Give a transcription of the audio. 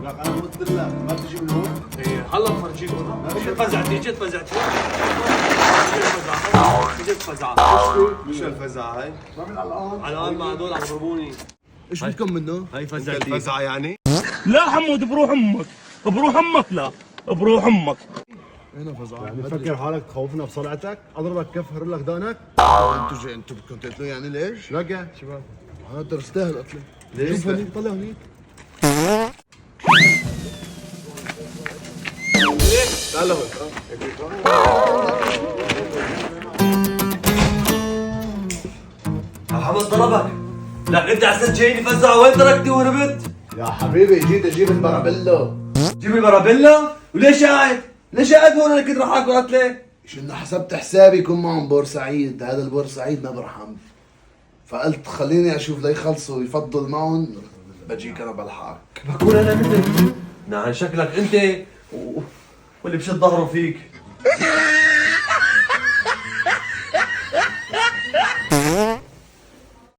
لك انا قلت لك ما تجي من هون. ايه هلا بفرجيك هون. اجت فزعتي اجت فزعه. مش الفزعه هاي؟ ما من الان على الان ما هدول عم يضربوني. ايش بدكم منه؟ هاي فزعتي. الفزعه يعني؟ لا حمود بروح امك، بروح امك، لا بروح امك. هنا فزعه يعني فكر حالك تخوفنا بصلعتك؟ اضربك كف هر لك دانك؟ انتوا بدكم تقتلوا يعني ليش؟ لقى شباب انا تستاهل قتله. ليش؟ شوف هنيك طلع هنيك. تعال هون. محمد ضربك. لا انت عشان جايني فزعه وين تركتي وهربت؟ يا حبيبي جيت اجيب البرابيلو. جيب البرابيلا؟ وليش قاعد؟ ليش قاعد هون انا كنت راح اكل قتله؟ شنو حسبت حسابي يكون معهم بورسعيد، هذا البورسعيد ما برحم. فقلت خليني اشوف ليخلصوا يفضل معهم بجيك انا بلحقك. بكون انا مثل. نعم شكلك انت واللي بشد ظهره فيك.